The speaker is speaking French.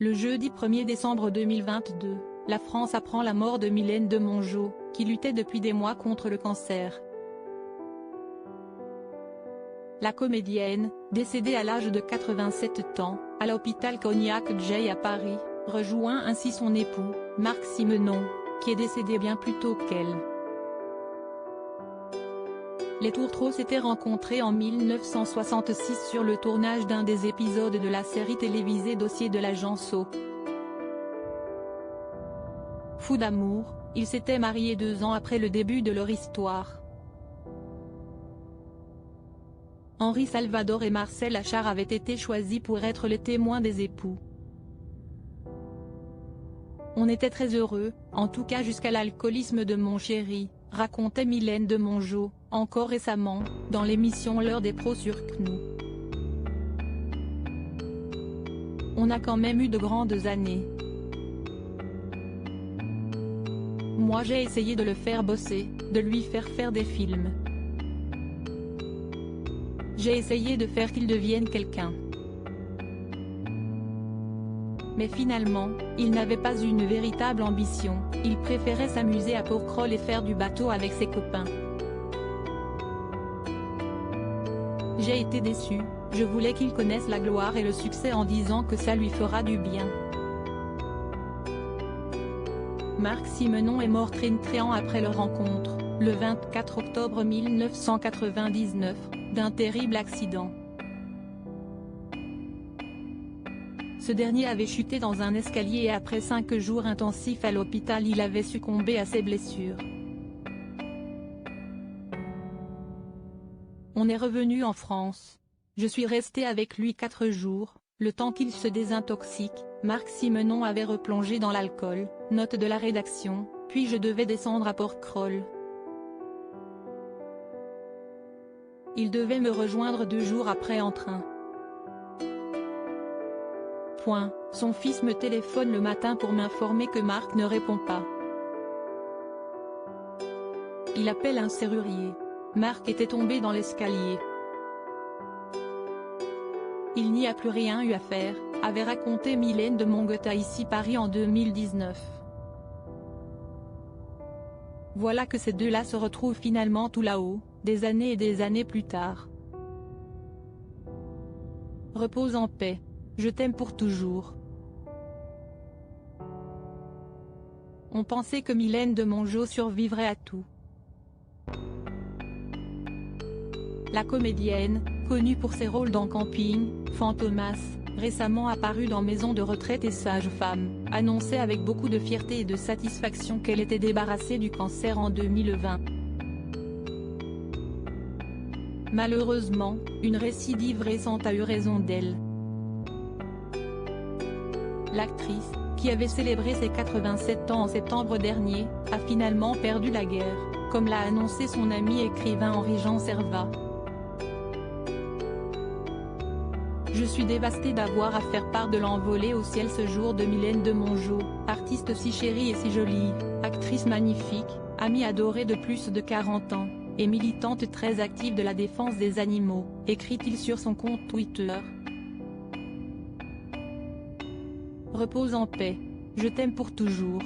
Le jeudi 1er décembre 2022, la France apprend la mort de Mylène de Mongeau, qui luttait depuis des mois contre le cancer. La comédienne, décédée à l'âge de 87 ans, à l'hôpital Cognac-Jay à Paris, rejoint ainsi son époux, Marc Simenon, qui est décédé bien plus tôt qu'elle. Les Tourtereaux s'étaient rencontrés en 1966 sur le tournage d'un des épisodes de la série télévisée Dossier de l'agent So. Fous d'amour, ils s'étaient mariés 2 ans après le début de leur histoire. Henri Salvador et Marcel Achard avaient été choisis pour être les témoins des époux. On était très heureux, en tout cas jusqu'à l'alcoolisme de mon chéri, racontait Mylène de Mongeau, encore récemment, dans l'émission L'heure des pros sur CNU. On a quand même eu de grandes années. Moi j'ai essayé de le faire bosser, de lui faire faire des films. J'ai essayé de faire qu'il devienne quelqu'un. Mais finalement, il n'avait pas une véritable ambition, il préférait s'amuser à Porquerolles et faire du bateau avec ses copains. J'ai été déçu, je voulais qu'il connaisse la gloire et le succès en disant que ça lui fera du bien. Marc Simenon est mort 33 ans après leur rencontre, le 24 octobre 1999, d'un terrible accident. Ce dernier avait chuté dans un escalier et après 5 jours intensifs à l'hôpital il avait succombé à ses blessures. On est revenu en France. Je suis resté avec lui 4 jours, le temps qu'il se désintoxique. Marc Simenon avait replongé dans l'alcool, note de la rédaction, puis je devais descendre à Porquerolles. Il devait me rejoindre 2 jours après en train. Son fils me téléphone le matin pour m'informer que Marc ne répond pas. Il appelle un serrurier. Marc était tombé dans l'escalier. Il n'y a plus rien eu à faire, avait raconté Mylène de Mongeau à Ici Paris en 2019. Voilà que ces deux-là se retrouvent finalement tout là-haut, des années et des années plus tard. Repose en paix. Je t'aime pour toujours. On pensait que Mylène de Mongeau survivrait à tout. La comédienne, connue pour ses rôles dans Camping, Fantomas, récemment apparue dans Maison de retraite et Sage-Femme, annonçait avec beaucoup de fierté et de satisfaction qu'elle était débarrassée du cancer en 2020. Malheureusement, une récidive récente a eu raison d'elle. L'actrice, qui avait célébré ses 87 ans en septembre dernier, a finalement perdu la guerre, comme l'a annoncé son ami écrivain Henri-Jean Servat. Je suis dévastée d'avoir à faire part de l'envolée au ciel ce jour de Mylène de Mongeau, artiste si chérie et si jolie, actrice magnifique, amie adorée de plus de 40 ans, et militante très active de la défense des animaux, écrit-il sur son compte Twitter. Repose en paix. Je t'aime pour toujours.